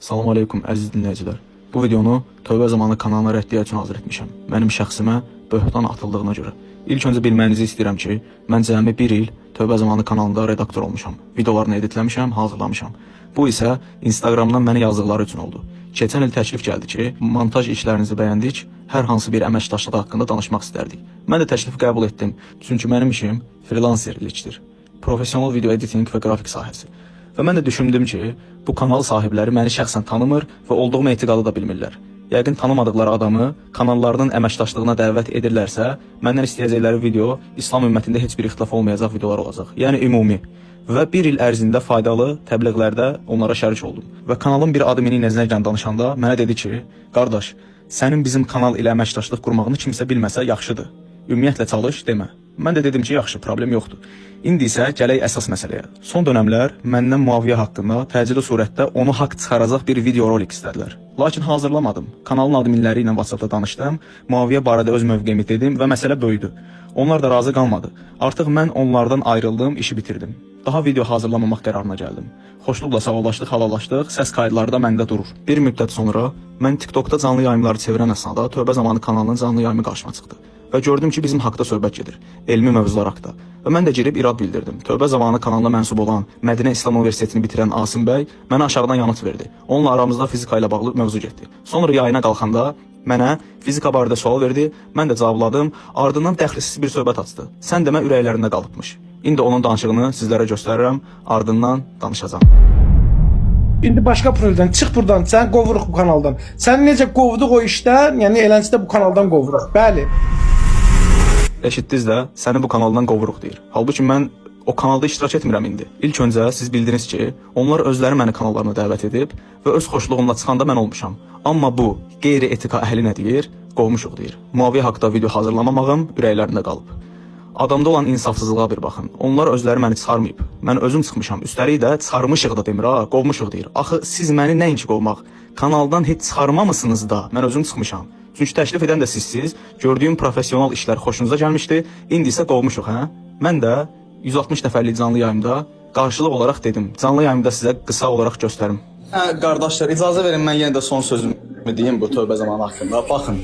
Salam aleykum əziz dinləyicilər. Bu videonu tövbə zamanı kanalına rəddiyə üçün hazır etmişəm. Mənim şəxsimə böhtan atıldığına görə. İlk öncə bilməyinizi istəyirəm ki, mən cəmi 1 il tövbə zamanı kanalında redaktor olmuşam. Videolarını editləmişəm, hazırlamışam. Bu isə Instagramdan mənə yazdıqları üçün oldu. Keçən il təklif gəldi ki, montaj işlərinizi bəyəndik, hər hansı bir əməkdaşlığı haqqında danışmaq istərdik. Mən də təklifi qəbul etdim, çünki mənim işim freelancerlikdir. Professional video editing və qrafik sahəsi. Və mən də düşündüm ki, bu kanal sahibləri məni şəxsən tanımır və olduğum etiqadı da bilmirlər. Yəqin tanımadıkları adamı kanallarının əməkdaşlığına dəvət edirlərsə, məndən istəyəcəkləri video İslam ümmətində heç bir ixtilaf olmayacaq videolar olacaq. Yəni ümumi. Və 1 il ərzində faydalı təbliğlərdə onlara şərik oldum. Və kanalın bir admini nəzərlə danışanda mənə dedi ki, qardaş, sənin bizim kanal ilə əməkdaşlıq qurmağını kimsə bilməsə yaxşıdır. Ümumiyyətlə çalış, demə. Mən də dedim ki, yaxşı, problem yoxdur. İndi isə gələk əsas məsələyə. Son dönəmlər məndən Muaviyə haqqında təcili surətdə onu haqq çıxaracaq bir video rolik istədilər. Lakin hazırlamadım. Kanalın adminləri ilə WhatsAppda danışdım. Muaviyə barədə öz mövqeyimi dedim və məsələ böyüdü. Onlar da razı qalmadı. Artıq mən onlardan ayrıldım, işi bitirdim. Daha video hazırlamamaq qərarına gəldim. Xoşluqla sağollaşdıq, halallaşdıq, səs kayıtları da məndə durur. Bir müddət sonra mən TikTokda canlı yayımları çevirən əsnada tövbə zamanı kanalının canlı yayımı qarşıma çıxdı. Və gördüm ki, bizim haqda söhbət gedir, elmi mövzular haqda. Və mən də girib irad bildirdim. Tövbə zamanı kanalına mənsub olan Mədinə İslam Universitetini bitirən Asim bəy mənə aşağıdan yanıt verdi. Onunla aramızda fizika ilə bağlı mövzu getdi. Sonra yayına qalxanda mənə fizika barədə sual verdi, mən də cavabladım, ardından dəxlisiz bir söhbət açdı. Sən demə ürəklərində qalıbmış. İndi onun danışığını sizlərə göstərirəm, ardından danışacağam. İndi başqa profildən çıx buradan, sən qovuruq bu kanaldan. Sən necə qovduq o işdən, yəni eləncə də bu kanaldan qovuruq. Bəli. Eşitdiniz də, səni bu kanaldan qovuruq deyir. Halbuki mən o kanalda iştirak etmirəm indi. İlk öncə siz bildiniz ki, onlar özləri məni kanallarına dəvət edib və öz xoşluğumla çıxanda mən olmuşam. Amma bu qeyri-etika əhli nə deyir? Qovmuşuq deyir. Muaviyə haqqında video hazırlamamağım ürəklərində qalıb. Adamda olan insafsızlığa bir baxın. Onlar özləri məni çıxarmayıb. Mən özüm çıxmışam. Üstəlik də çıxarmışıq da demir ha, qovmuşuq deyir. Axı siz məni nəinki qovmaq? Kanaldan heç çıxarmamısınız da, mən özüm çıxmışam. Çünki təklif edən də sizsiz, gördüyüm professional işlər xoşunuza gəlmişdi, indi isə qovmuşuq, hə? Mən də 160 nəfərlik canlı yayımda qarşılıq olaraq dedim. Canlı yayımda sizə qısa olaraq göstərim. Qardaşlar, icazə verin mən yenə də son sözümü deyim bu tövbə zamanı haqqında. Baxın.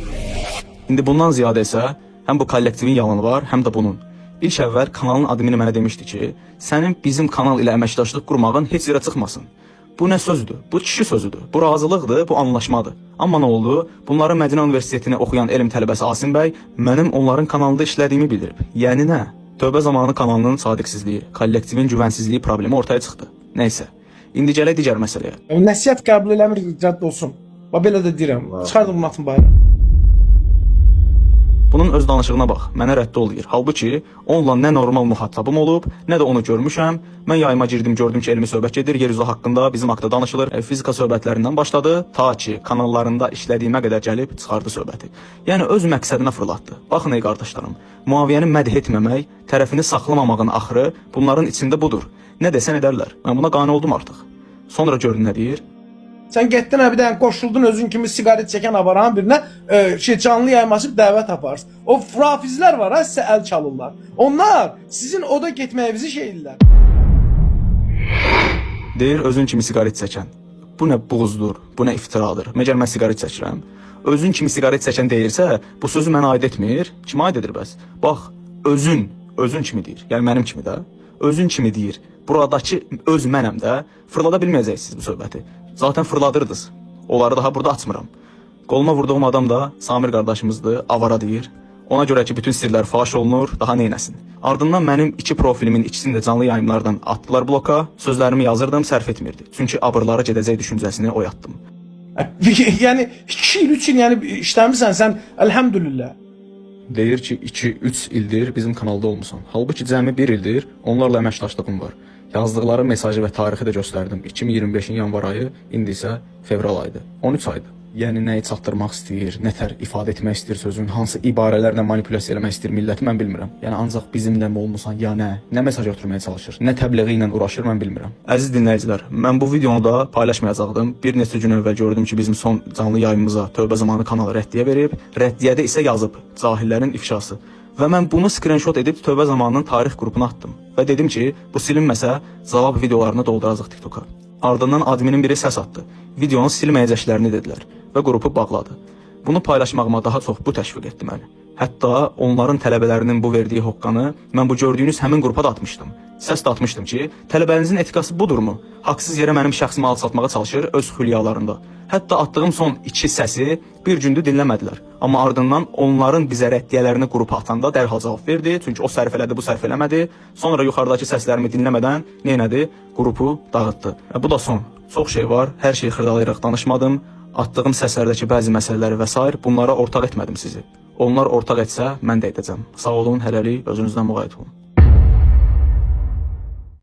İndi bundan ziyadə isə həm bu kollektivin yalanı var, həm də bunun. İlk əvvəl kanalın admini mənə demişdi ki, sənin bizim kanal ilə əməkdaşlıq qurmağın heç yerə çıxmasın. Bu nə sözdür? Bu kişi sözüdür. Bu razılıqdır, bu anlaşmadır. Amma nə oldu? Bunları Mədinə Universitetini oxuyan elm tələbəsi Asim bəy mənim onların kanalında işlədiyimi bildirib. Yəni nə? Tövbə zamanı kanalının sadiqsizliyi, kollektivin güvənsizliyi problemi ortaya çıxdı. Nəysə, indi gələk digər məsələyə. Nəsihət qəbul eləmir, rədd olsun. Və belə də deyirəm. Çıxardım bunu atın bayrağı. Bunun öz danışığına bax, mənə rədd ol deyir. Halbuki onunla nə normal mühattabım olub, nə də onu görmüşəm. Mən yayıma girdim, gördüm ki, elmi söhbət gedir, yer üzü haqqında, bizim haqda danışılır. Fizika söhbətlərindən başladı, ta ki kanallarında işlədiyimə qədər gəlib çıxardı söhbəti. Yəni öz məqsədinə fırlatdı. Baxın ey qardaşlarım, Muaviyyəni mədh etməmək, tərəfini saxlamamağın axırı bunların içində budur. Nə desən edərlər. Mən buna qane oldum artıq. Sonra gördün nə deyir? Sən getdin bir dənə qoşuldun özün kimi siqaret çəkən avaran birinə canlı yayım açıb dəvət aparsın. O rafizlər var ha, sizə əl çalırlar. Onlar sizin oda getməyinizi şeydirlər. Deyir özün kimi siqaret çəkən. Bu nə buğuzdur, bu nə iftiradır. Məgər mən siqaret çəkirəm? Özün kimi siqaret çəkən deyirsə, bu sözü mənə aid etmir. Kimə aid edir bəs? Bax, özün kimi deyir. Yəni mənim kimi də. Özün kimi deyir. Buradakı öz mənəm də. Fırlada bilməyəcəksiniz bu söhbəti. Zaten fırladırdınız. Onları daha burada açmıram. Qoluma vurduğum adam da Samir qardaşımızdır, avara deyir. Ona görə ki, bütün sirlər faş olunur, daha neynəsin. Ardından mənim 2 profilimin ikisini də canlı yayımlardan atdılar bloka. Sözlərimi yazırdım, sərf etmirdi. Çünki abırlara gedəcək düşüncəsini oyatdım. Yəni 2 il, 3 il yəni işləmirsən sən, əlhəmdülillah. Deyir ki, 2-3 ildir bizim kanalda olmusan. Halbuki cəmi 1 ildir onlarla əməkdaşlığım var. Yazdıqları mesajı və tarixi də göstərdim. 2025-in yanvar ayı, indi isə fevral ayıdır. 13 aydır. Yəni nəyi çatdırmaq istəyir, nətər ifadə etmək istəyir sözün, hansı ibarələrlə manipulyasiya eləmək istəyir milləti mən bilmirəm. Yəni ancaq bizimlə mi olmusan, ya nə mesaj ötürməyə çalışır, nə təbliği ilə uğraşır mən bilmirəm. Əziz dinləyicilər, mən bu videonu da paylaşmayacaqdım. Bir neçə gün əvvəl gördüm ki, bizim son canlı yayımımıza tövbə zamanı kanalı rəddiyə verib. Rəddiyədə isə yazıb cahillərin ifşası. Və mən bunu screenshot edib tövbə zamanının tarix qrupuna atdım. Və dedim ki, bu silinməsə cavab videolarını dolduracaq TikToka. Ardından adminin biri səs atdı. Videonu silməyəcəklərini dedilər və qrupu bağladı. Bunu paylaşmağıma daha çox bu təşviq etdi məni. Hətta onların tələbələrinin bu verdiyi hoqqanı mən bu gördüyünüz həmin qrupa da atmışdım. Səs də atmışdım ki, tələbənizin etikası budurmu? Haqsız yerə mənim şəxsimi alçaltmağa çalışır öz xülyalarında. Hətta atdığım son 2 səsi bir gündür dinləmədilər. Amma ardından onların bizə rəddiyələrini qrupa atanda dərhal cavab verdi. Çünki o sərf elədi, bu sərf eləmədi. Sonra yuxarıdakı səslərimi dinləmədən neynədi? Qrupu dağıtdı. Bu da son. Çox şey var. Hər şeyi xırdalayaraq danışmadım. Atdığım səslərdəki bəzi məsələləri və s. bunlara ortaq etmədim sizi. Onlar ortaq etsə, mən də edəcəm. Sağ olun, hələlik özünüzdən müğayət olun.